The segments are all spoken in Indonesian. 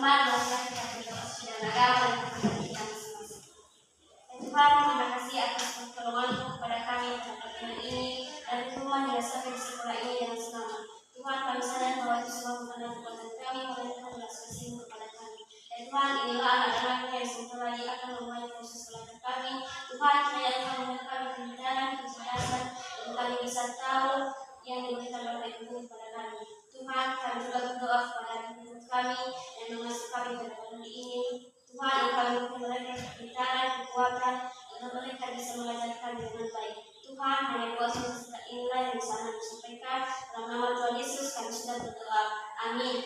teman-teman, marilah kita berdoa sesuai agama dan kepercayaan kita masing-masing. Tuhan, terima kasih atas pertolongan-Mu kepada kami pada pagi hari ini dan Tuhan yang sampai di sekolah ini dengan selamat. Tuhan, kami sadar bahwa itu semua bukan kekuatan kami, melainkan Tuhan belas kasih-Mu kepada kami. Dan Tuhan, inilah anak-anak yang sebentar lagi akan memulai proses belajar kami. Tuhan, kiranya Tuhan memberi kami kemudahan, kecerdasan, dan kami bisa tahu yang diberikan oleh Ibu kepada kami. Tuhan, kami juga berdoa kepada Ibu kami dan mengasuh kami pada hari ini. Tuhan, Engkau memberi mereka kepintaran, kekuatan, agar mereka bisa mengajarkan dengan baik. Tuhan, hanya doa semesta inilah yang bisa kami sampaikan. Dalam nama Tuhan Yesus kami sudah berdoa. Amin.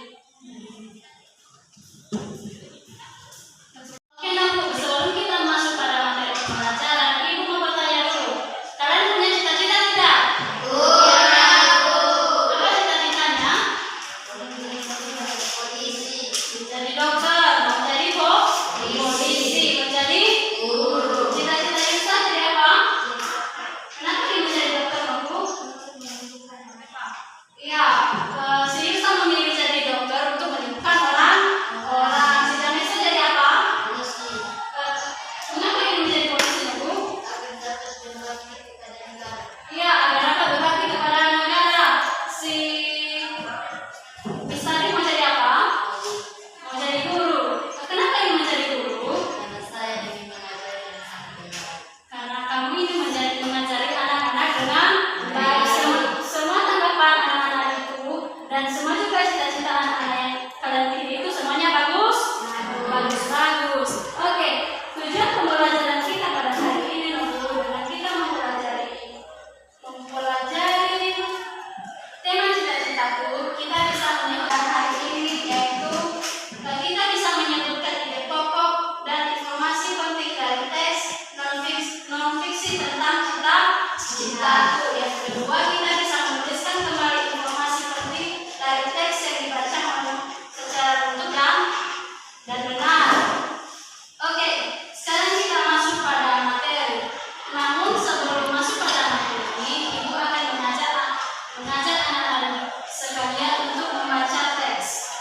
Oke, Nabu, sebelum kita masuk pada materi pembelajaran, Ibu mau bertanya dulu. Kalian punya cita-cita tidak? Apa cita-citanya? Menjadi dokter, menjadi polisi, menjadi guru. Cita-cita Yusa jadi apa? Kenapa dia menjadi dokter, Nabu? Iya, si Yusa memilih jadi dokter untuk menyembuhkan orang. Si Danesa jadi apa? Kenapa ingin menjadi polisi, Nabu? Iya, agar dapat berbakti kepada negara. Si Mistari mau jadi apa? Mau jadi guru. Kenapa ingin menjadi guru? Karena kamu ini mengajari anak-anak dengan baik. Semua tanggapan anak-anak itu dan semua juga cita-cita anak-anak yang kalian pilih itu semuanya bagus. Oke, tujuan pembelajaran kita pada hari ini dengan kita mempelajari tema cita-citaku, kita bisa menyebutkan hari ini yaitu kita bisa menyebutkan ide pokok dan informasi penting dari teks non-fiksi tentang cita-citaku. Yang kedua, kita bisa menuliskan kembali informasi penting dari teks yang dibaca secara utuh dan benar. Oke, sekarang kita masuk pada materi. Namun sebelum masuk pada materi ini, Ibu akan mengajak anak-anak sekalian untuk membaca teks.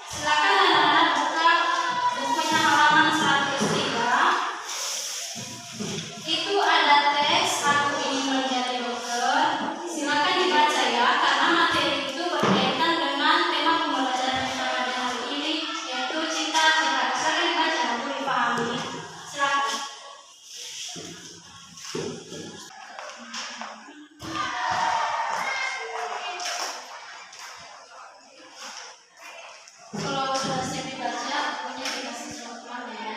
Silakan anak-anak buka bukunya halaman 103. Itu ada teks Aku Ingin Menjadi Dokter. Silakan dibaca ya, karena materi itu berkaitan dengan tema pembelajaran kita pada hari ini, yaitu cita-cita. Silakan dibaca untuk dipahami. Silakan. Kalau sudah siap dibaca, bukunya dikasih teman-teman ya.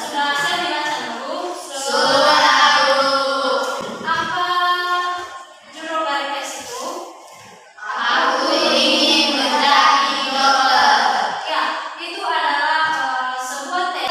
Sudah siap dibaca, Bu? Apa judul dari teks itu? Ya, itu adalah sebuah teks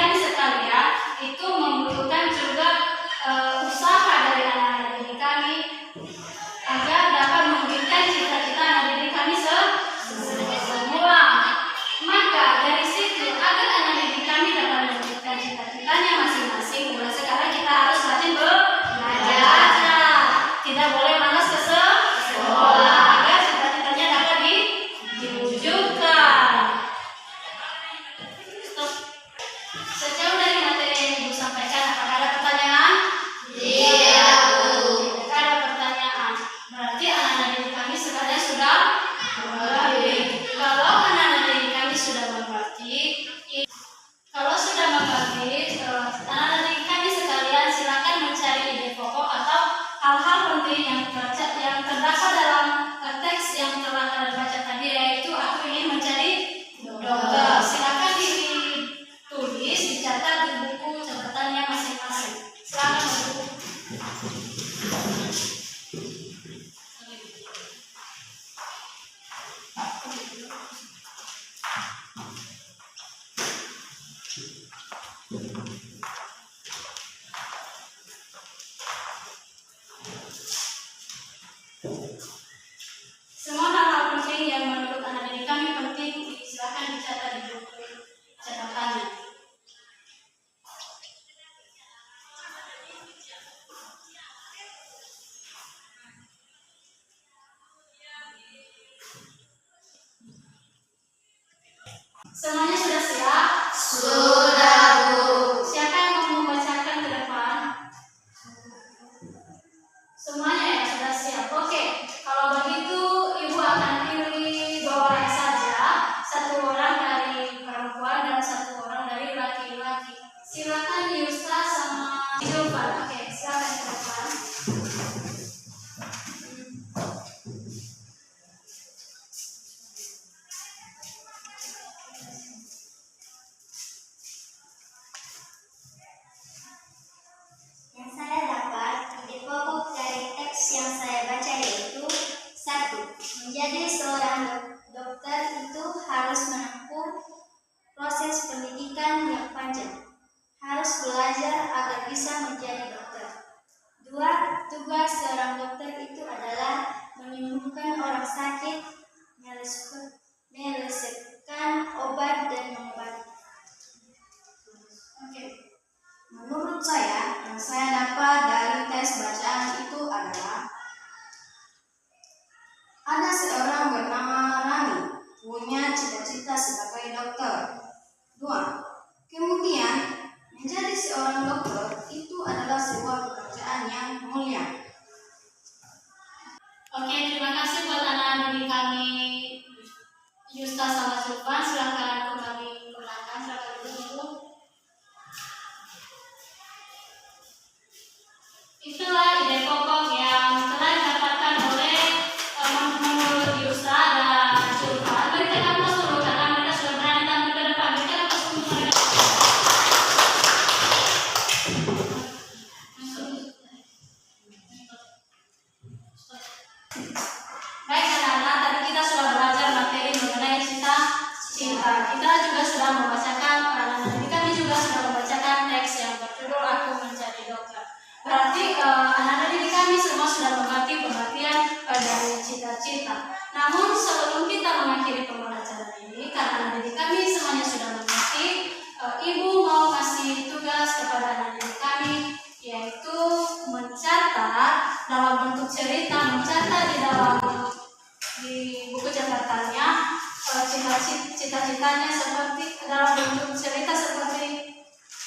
kami sekalian itu membutuhkan juga usaha dari anak-anak didik kami agar dapat mewujudkan cita-cita anak didik kami semua. Maka dari situ agar anak didik kami dapat mewujudkan cita-citanya masing-masing, mulai sekarang kita harus rajin belajar. Tidak boleh malas ke sekolah agar cita-citanya dapat diwujudkan. Stop. Sejauh dari materi yang Ibu sampaikan, apakah ada pertanyaan? Tidak, Bu. Tidak ada pertanyaan. Berarti anak-anak didik kami sekalian sudah mengerti. Kalau anak-anak didik kami sudah mengerti, anak-anak didik kami sekalian silakan mencari ide pokok atau hal-hal penting yang terdapat dalam teks yang telah kalian baca tadi, yaitu aku ingin menjadi dokter. Silakan ditulis, dicatat di buku catatannya masing-masing. Silakan Bu. Semua hal-hal penting yang menurut anak didik kami penting silakan dicatat di buku catatannya. Semuanya sudah siap? Sudah, Bu. Siapa yang mau membacakan ke depan? Semuanya ya sudah siap. Oke, kalau begitu Ibu akan pilih 2 orang saja, 1 orang dari perempuan dan 1 orang dari laki-laki. Silakan Yusta sama Julfan. Oke, silakan ke depan. Yang saya dapat ide pokok dari teks yang saya baca yaitu 1. Menjadi seorang dokter itu harus menempuh proses pendidikan yang panjang. Harus belajar agar bisa menjadi dokter. 2. Tugas seorang dokter itu adalah menyembuhkan orang sakit, meresepkan obat dan mengobati. Oke. Menurut saya, yang saya dapat dari tes bacaan itu adalah ada seorang bernama Rani punya cita-cita sebagai dokter. 2. Kemudian, menjadi seorang dokter itu adalah sebuah pekerjaan yang mulia. Oke, terima kasih buat anak didik kami Yusta sama Julfan. Silakan kembali ke belakang, silakan duduk. Itulah ide pokok yang telah didapatkan oleh menurut Yusta dan Julfan. Berikan aplaus dulu karena mereka sudah berani tampil ke depan. Berikan aplaus untuk mereka. Baik anak-anak, tadi kita sudah belajar materi mengenai cita-cita. Kita juga sudah membacakan, anak-anak didik kami juga sudah membacakan teks yang berjudul Aku Menjadi Dokter. Berarti anak-anak didik kami semua sudah mengerti pengertian dari cita-cita. Namun sebelum kita mengakhiri pembelajaran ini, karena anak didik kami semuanya sudah mengerti, Ibu mau kasih tugas kepada anak didik kami, yaitu mencatat dalam bentuk cerita, mencatat di buku catatannya cita-citanya seperti dalam bentuk cerita seperti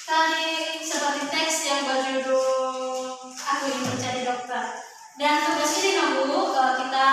tadi, seperti teks yang berjudul Aku Ingin Menjadi Dokter. Dan tugas ini Bu, kita